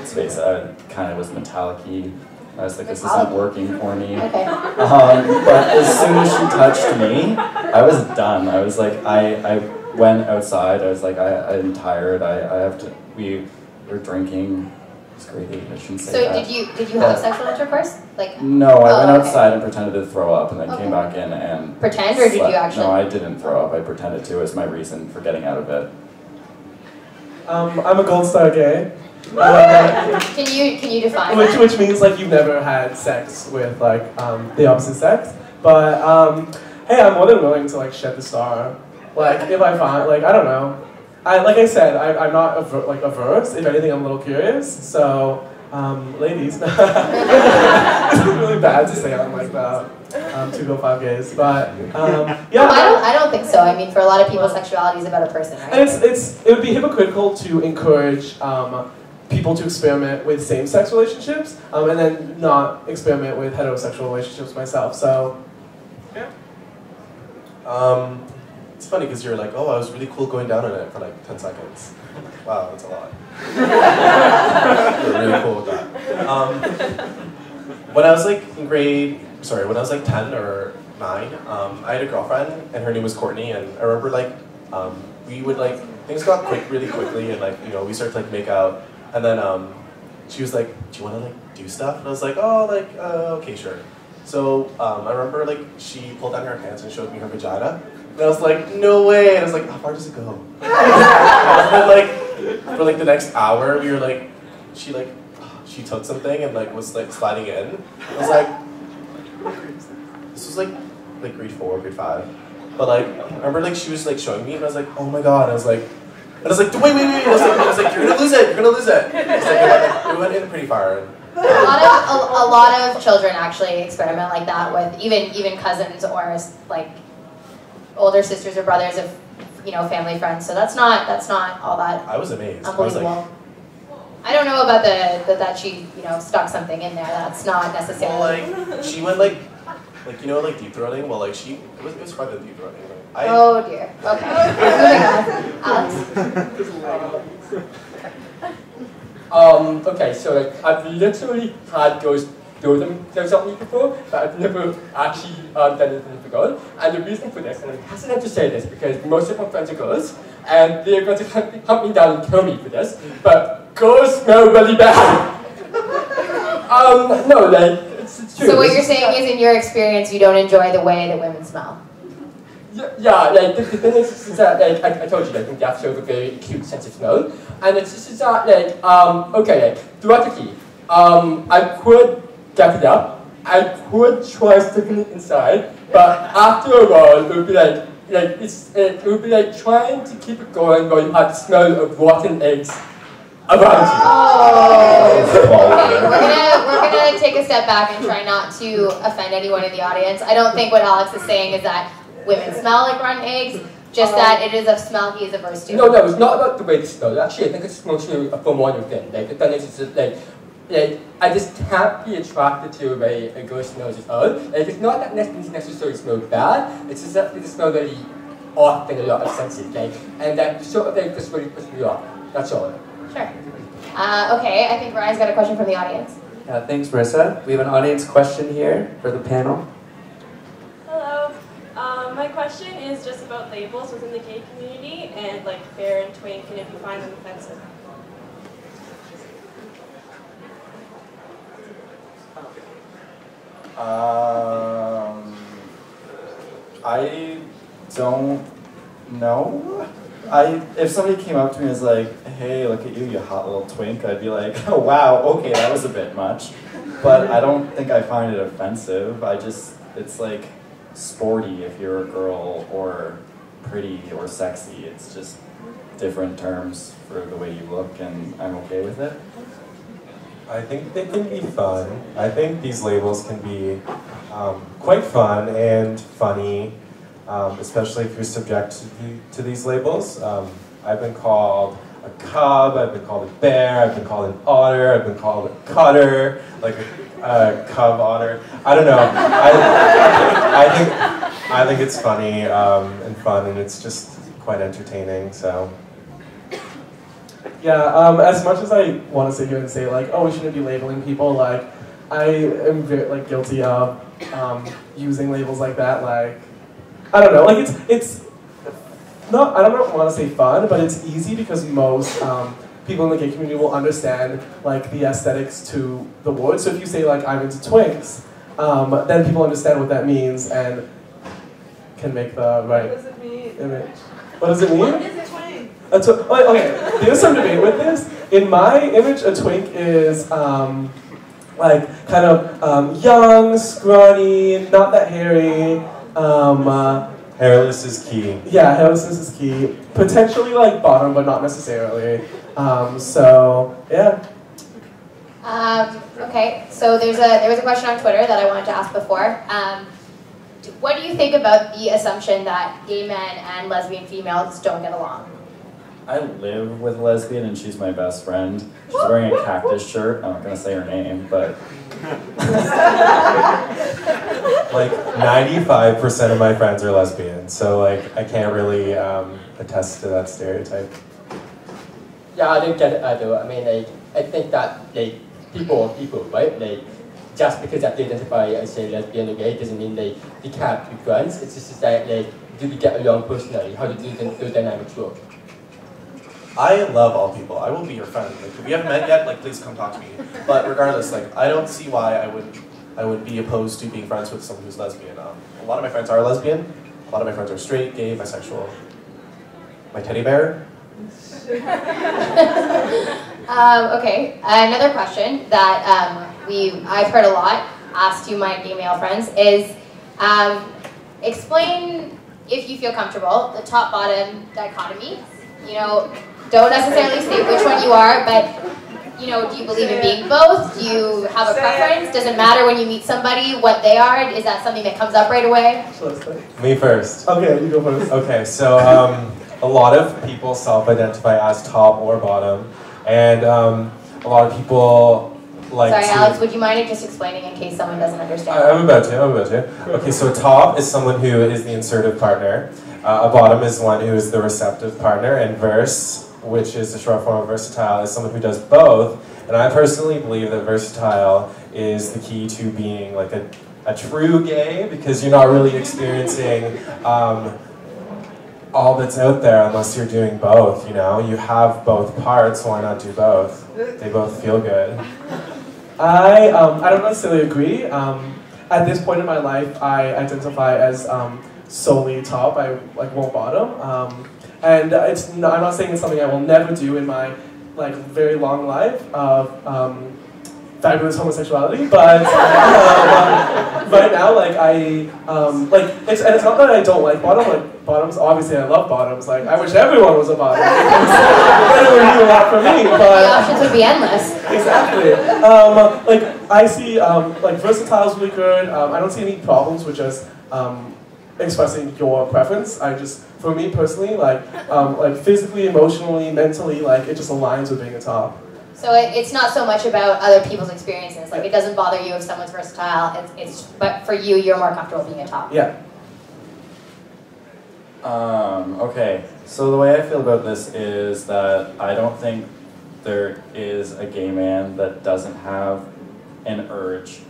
Space, I kind of was metallic-y. I was like, this isn't working for me. Okay. But as soon as she touched me, I was done. I was like, I went outside. I was like, I'm tired. I have to. We were drinking. It's grade 8. I shouldn't say that. So did you have sexual intercourse? Like. No, I went outside and pretted to throw up, and then came back in and. Pretend, or did you actually? No, I didn't throw up. I pretended to as my reason for getting out of it. I'm a gold star gay. Can you define that? Which means like you've never had sex with like the opposite sex, but hey, I'm more than willing to like shed the star. Like if I find like I don't know, like I said, I'm not averse. If anything, I'm a little curious. So ladies, it's really bad to say I'm like the 205 gays, but yeah. I don't think so. I mean, for a lot of people, sexuality is about a person, right? And it would be hypocritical to encourage people to experiment with same-sex relationships, and then not experiment with heterosexual relationships myself, so, yeah. It's funny because you're like, oh, I was really cool going down on it for like 10 seconds. Wow, that's a lot. You're really cool with that. When I was like when I was like 10 or 9, I had a girlfriend, and her name was Courtney, and I remember like, we would like, things got really quickly, and like, you know, we started to like make out. And then she was like, do you want to like do stuff? And I was like, oh, like, okay, sure. So I remember like she pulled down her pants and showed me her vagina. And I was like, no way. And I was like, how far does it go? And then like, for like the next hour, we were like, she took something and like was like sliding in. I was like, this was like grade 4, grade 5. But like, I remember like she was like showing me and I was like, oh my God. And I was like, wait. I was like, you're gonna lose it. You're gonna lose it. It went in pretty far. A lot of children actually experiment like that with even cousins or like older sisters or brothers of family friends. So that's not all that I was amazed. unbelievable. I don't know about that she stuck something in there. That's not necessarily. Well, she went like deep throating. Well, like it was quite a deep throating. Oh dear. Okay. Moving on. Alex. Okay, so like I've literally had girls throw themselves at me before, but I've never actually done anything for girls. And the reason for this, and I'm hesitant to say this because most of my friends are girls, and they're going to hunt me down and kill me for this, but girls smell really bad. No, like, it's true. So what you're saying is, in your experience, you don't enjoy the way that women smell? Yeah, like, the thing is that, like, I told you, like, they have sort of a very acute sense of smell, and it's just that, like, okay, like, theoretically, I could get it up, I could try sticking it inside, but after a while, it would be like it would be like trying to keep it going while you had the smell of rotten eggs around you. Oh. We're gonna take a step back and try not to offend anyone in the audience. I don't think what Alex is saying is that women smell like rotten eggs, just that it is a smell he is averse to. No, it's not about the way they smell. Actually, I think it's mostly a hormonal thing. Like, the thing is, it's like I just can't be attracted to the way a girl smells at all. Like, it's not that necessarily smell bad, it's just that they smell very off in a lot of senses. Like, and that sort of just really puts me off. That's all. Sure. Okay, I think Ryan's got a question from the audience. Thanks, Marissa. We have an audience question here for the panel. Hello. My question is just about labels within the gay community and like fair and twink, and if you find them offensive. I don't know. If somebody came up to me and was like, hey, look at you, you hot little twink, I'd be like, oh wow, okay, that was a bit much. But I don't think I find it offensive. It's like sporty if you're a girl, or pretty or sexy. It's just different terms for the way you look, and I'm okay with it. I think they can be fun. I think these labels can be quite fun and funny, especially if you're subject to these labels. I've been called a cub, I've been called a bear, I've been called an otter, I've been called a cutter, like a cub otter. I don't know. I think it's funny and fun, and it's just quite entertaining. So. Yeah, as much as I want to sit here and say like, oh, we shouldn't be labeling people, like, I am very guilty of using labels like that. Like, I don't know, like it's not, I don't want to say fun, but it's easy because most people in the gay community will understand like the aesthetics to the word. So if you say like I'm into twinks, then people understand what that means and can make the right image. What does it mean? What is a twink? Okay, there's some debate with this. In my image, a twink is like kind of young, scrawny, not that hairy. Hairless is key. Yeah, hairlessness is key. Potentially like bottom, but not necessarily. So yeah. Okay, so there was a question on Twitter that I wanted to ask before. What do you think about the assumption that gay men and lesbian females don't get along? I live with a lesbian and she's my best friend. She's wearing a cactus shirt. I'm not gonna say her name, but like 95% of my friends are lesbian, so like I can't really attest to that stereotype. Yeah, I don't get it either. I mean, like, I think that like people are people, right? Like, just because that they identify as say lesbian or gay doesn't mean they can't be friends. It's just that like, do we get along personally? How do those dynamics work? I love all people. I will be your friend. Like, if we haven't met yet, like, please come talk to me. But regardless, like, I don't see why I would be opposed to being friends with someone who's lesbian. A lot of my friends are lesbian. A lot of my friends are straight, gay, bisexual. My teddy bear. Okay, another question that I've heard a lot asked to my gay male friends is, explain, if you feel comfortable, the top-bottom dichotomy. You know, don't necessarily say which one you are, but, you know, do you believe in being both? Do you have a preference? Does it matter when you meet somebody what they are? Is that something that comes up right away? Me first. Okay, you go first. Okay, so a lot of people self-identify as top or bottom, and a lot of people like Sorry, to... Alex, would you mind just explaining in case someone doesn't understand? I'm about to. Okay, so a top is someone who is the insertive partner. A bottom is one who is the receptive partner, and verse, which is the short form of versatile, is someone who does both. And I personally believe that versatile is the key to being like a true gay, because you're not really experiencing all that's out there unless you're doing both, you know? You have both parts, why not do both? They both feel good. I don't necessarily agree. At this point in my life, I identify as solely top. I won't bottom. And I'm not saying it's something I will never do in my very long life of fabulous homosexuality, but right now, it's not that I don't like bottoms. Obviously, I love bottoms. Like, I wish everyone was a bottom. It would mean a lot for me. But the options would be endless. Exactly. I see versatile is really good. I don't see any problems with just expressing your preference. For me personally, physically, emotionally, mentally, it just aligns with being a top. So it's not so much about other people's experiences. It doesn't bother you if someone's versatile. But for you, you're more comfortable being a top. Yeah. Okay, so the way I feel about this is that I don't think there is a gay man that doesn't have an urge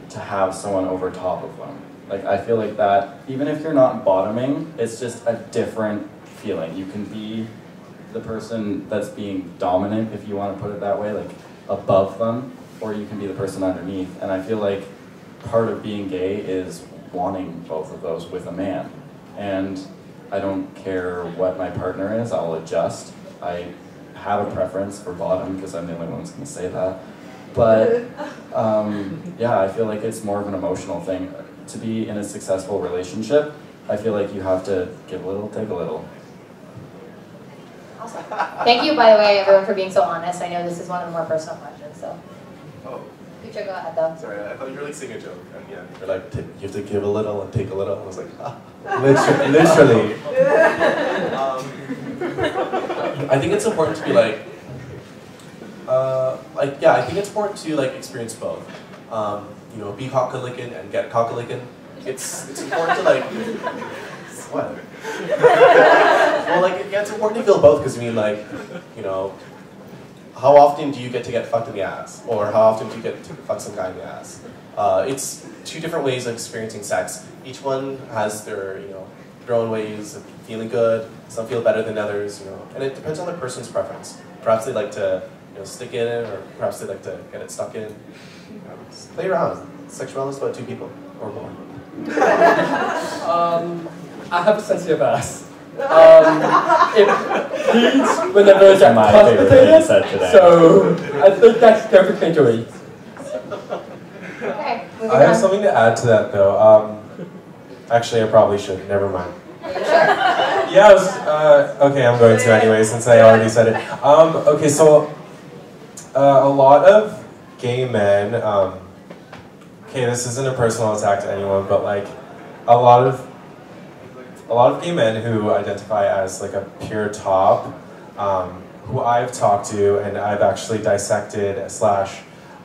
to have someone over top of them. I feel like that, even if you're not bottoming, it's just a different feeling. You can be the person that's being dominant, if you want to put it that way, above them, or you can be the person underneath. And I feel like part of being gay is wanting both of those with a man. And I don't care what my partner is, I'll adjust. I have a preference for bottom because I'm the only one who's going to say that. But yeah, I feel like it's more of an emotional thing. To be in a successful relationship, I feel like you have to give a little, take a little. Awesome. Thank you, by the way, everyone, for being so honest. I know this is one of the more personal questions, so. Oh. Gucio, go ahead, though. Sorry, I thought you were saying a joke. And yeah, you're like, you have to give a little and take a little. I was like, ah. Literally. I think it's important to be I think it's important to experience both. Be cock-a-licking and get cock-a-licking. It's important to what? Well, it's important to feel both because how often do you get to get fucked in the ass, or how often do you get to fuck some guy in the ass? It's two different ways of experiencing sex. Each one has their their own ways of feeling good. Some feel better than others, and it depends on the person's preference. Perhaps they like to stick in it, or perhaps they like to get it stuck in. Play around. Sexuality is about two people or more. I have a sensitive ass. It bleeds whenever it's constipated, so I think that's derogatory. Okay, I have something to add to that, though. Actually, I probably should. Never mind. Yeah, okay, I'm going to anyway, since I already said it. Okay, so a lot of gay men, okay, this isn't a personal attack to anyone, but a lot of gay men who identify as a pure top, who I've talked to and I've actually dissected /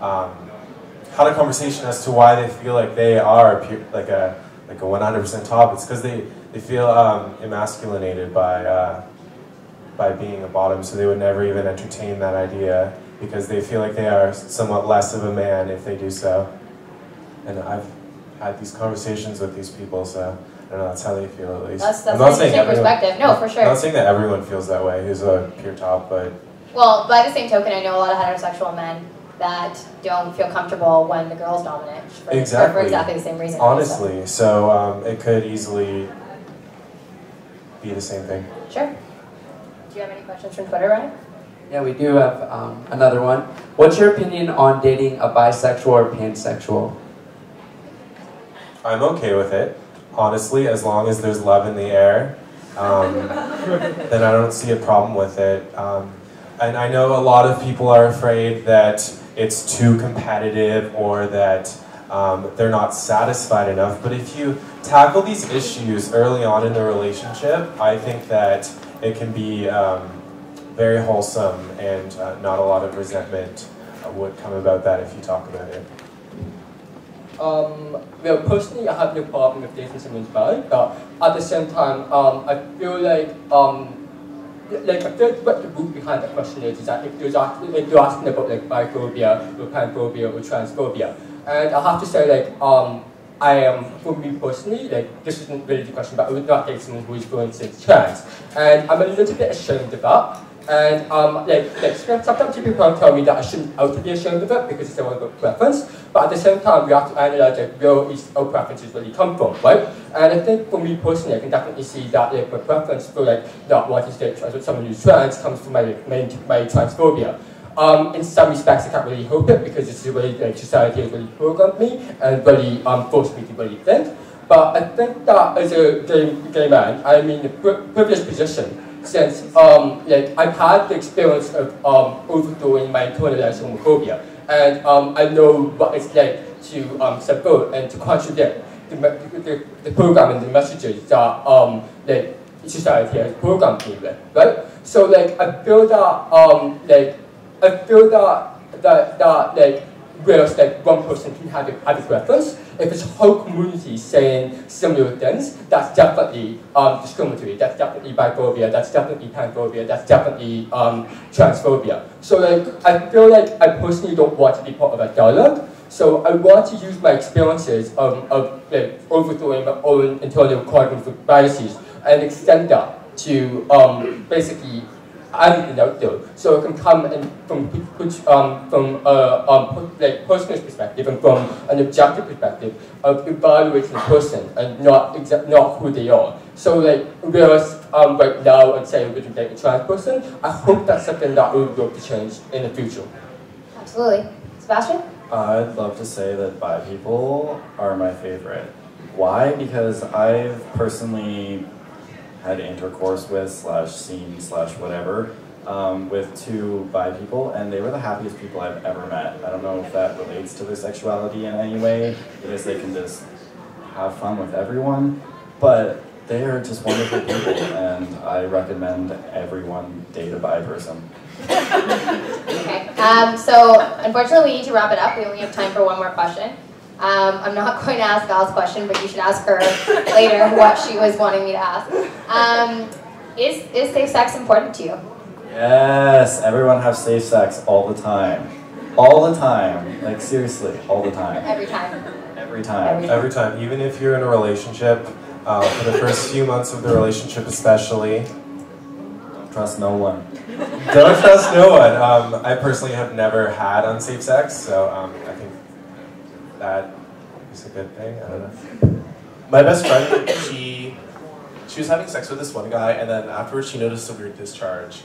had a conversation as to why they feel like they are pure, a 100% top. It's because they feel emasculinated by being a bottom, so they would never even entertain that idea because they feel like they are somewhat less of a man if they do so. And I've had these conversations with these people, so I don't know, that's how they feel at least. That's an interesting perspective. No, for sure. I'm not saying that everyone feels that way who's a pure top, but... Well, by the same token, I know a lot of heterosexual men that don't feel comfortable when the girl's dominant for exactly the same reason. Honestly, so it could easily be the same thing. Sure. Do you have any questions from Twitter, Ryan? Yeah, we do have another one. What's your opinion on dating a bisexual or pansexual? I'm okay with it, honestly, as long as there's love in the air. Then I don't see a problem with it. And I know a lot of people are afraid that it's too competitive or that they're not satisfied enough. But if you tackle these issues early on in the relationship, I think that it can be very wholesome, and not a lot of resentment would come about that if you talk about it. Well, personally, I have no problem with dating someone's bi, but at the same time, I feel like I feel what the root behind the question is that if you're asking about like biphobia or panphobia or transphobia, and I have to say I am, for me personally, this isn't really the question, but I would not date someone who is going to trans, and I'm a little bit ashamed of that. And sometimes people tell me that I shouldn't be ashamed of it because it's all about preference. But at the same time, we have to analyze where our preferences really come from, right? And I think for me personally, I can definitely see that my preference for not wanting to date someone who's trans comes from my transphobia. In some respects, I can't really help it because it's the way society has really programmed me and really forced me to really think. But I think that as a gay man, I'm in a privileged position. Since I've had the experience of overthrowing my internalized homophobia, and I know what it's like to subvert and to contradict the program and the messages that society has programmed me with, right? So I feel that whereas one person can have a preference, if it's a whole community saying similar things, that's definitely discriminatory, that's definitely biphobia, that's definitely panphobia, that's definitely transphobia. So I feel like I personally don't want to be part of that dialogue, so I want to use my experiences of overthrowing my own internal cognitive biases and extend that to basically anything out there, so it can come in from personal perspective and from an objective perspective of evaluating the person and not who they are. So whereas right now I'd say I wouldn't date a trans person, I hope that's something that we will to change in the future. Absolutely. Sebastien? I'd love to say that bi people are my favorite. Why? Because I've personally had intercourse with /seen /whatever with 2 bi people, and they were the happiest people I've ever met. I don't know if that relates to their sexuality in any way, because they can just have fun with everyone, but they are just wonderful people, and I recommend everyone date a bi person. Okay, so unfortunately we need to wrap it up. We only have time for one more question. I'm not going to ask Val's question, but you should ask her later what she was wanting me to ask. Is safe sex important to you? Yes, everyone have safe sex all the time. All the time. Like seriously, all the time. Every time. Every time. Every time. Even if you're in a relationship, for the first few months of the relationship especially. Don't trust no one. Don't trust no one. I personally have never had unsafe sex, so I think that is a good thing. I don't know. My best friend, she was having sex with this one guy, and then afterwards she noticed a weird discharge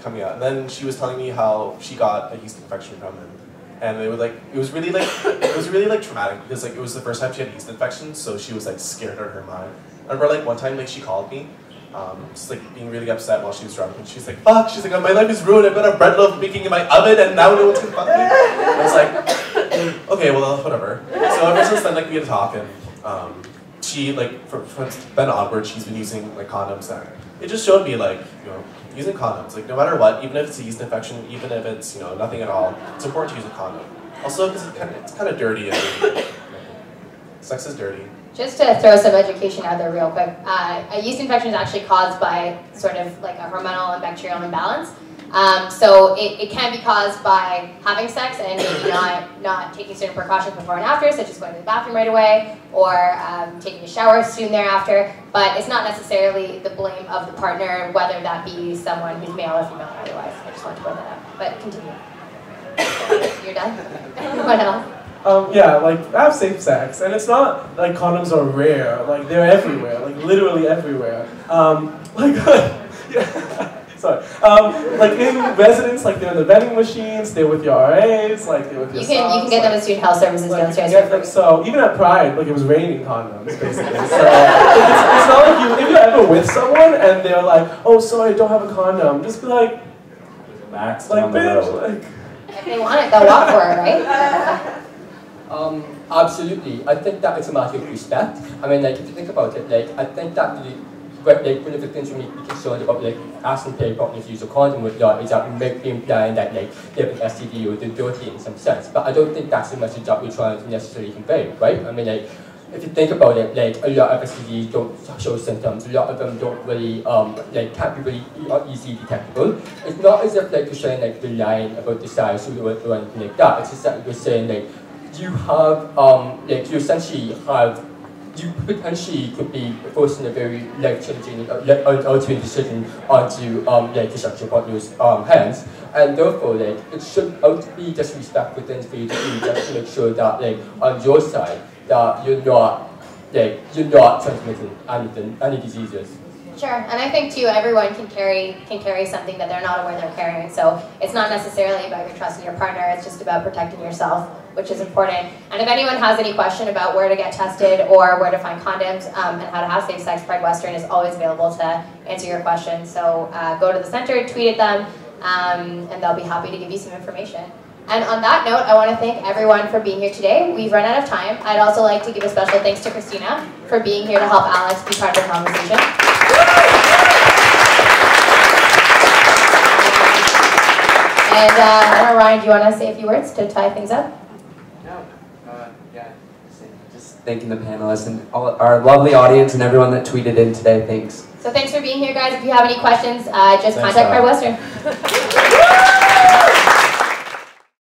coming out. And then she was telling me how she got a yeast infection from him, and it was really traumatic because it was the first time she had a yeast infection, so she was scared out of her mind. I remember one time she called me, just being really upset while she was drunk, and she's like, "Fuck!" She's like, "My life is ruined. I've got a bread loaf baking in my oven, and now no one's gonna fuck me." I was like, "Okay, well, whatever." So ever since then, we had to talk, and she from then onward, she's been using condoms. And it just showed me using condoms, no matter what, even if it's a yeast infection, even if it's nothing at all, it's important to use a condom. Also, because it's kind of dirty. And sex is dirty. Just to throw some education out there real quick, a yeast infection is actually caused by sort of a hormonal and bacterial imbalance. So it can be caused by having sex and maybe not taking certain precautions before and after, such as going to the bathroom right away or taking a shower soon thereafter. But it's not necessarily the blame of the partner, whether that be someone who's male or female or otherwise. I just wanted to point that out. But continue. You're done? Anyone else? Yeah, I have safe sex, and it's not condoms are rare. They're everywhere, literally everywhere. Yeah. Sorry. In residence, they're in the vending machines, they're with your RAs, they're with your You can get them at student health services downstairs. You get them, so even at Pride, it was raining condoms, basically. So it's not if you're ever with someone and they're like, "Oh, sorry, I don't have a condom," just be like, "Max, down the road." If they want it, they'll walk for it, right? Absolutely. I think that it's a matter of respect. I mean, if you think about it, I think that one of the things we need to be concerned about, like, asking pair partners to use a condom with that is that we may be implying that, like, they have an STD or they're dirty in some sense. But I don't think that's the message that we're trying to necessarily convey, right? I mean, like, if you think about it, like, a lot of STDs don't show symptoms, a lot of them don't really, like, can't be really easily detectable. It's not as if, like, you're saying, like, you're lying about the size or anything like that. It's just that you're saying, like, you have, like, you essentially have, you potentially could be forcing a very life-changing, ultimate decision onto, like, your sexual partner's hands, and therefore, like, it should be just respect within for you to do, just to make sure that, like, on your side, that you're not transmitting any diseases. Sure, and I think too, everyone can carry something that they're not aware they're carrying. So it's not necessarily about your trust in your partner. It's just about protecting yourself, which is important. And if anyone has any question about where to get tested or where to find condoms and how to have safe sex, PrideWestern is always available to answer your questions. So go to the center, tweet at them, and they'll be happy to give you some information. And on that note, I want to thank everyone for being here today. We've run out of time. I'd also like to give a special thanks to Christina for being here to help Alex be part of the conversation. And I don't know, Ryan, do you want to say a few words to tie things up? No. Yeah. Just thanking the panelists and all our lovely audience and everyone that tweeted in today. Thanks. So thanks for being here, guys. If you have any questions, just contact PrideWestern.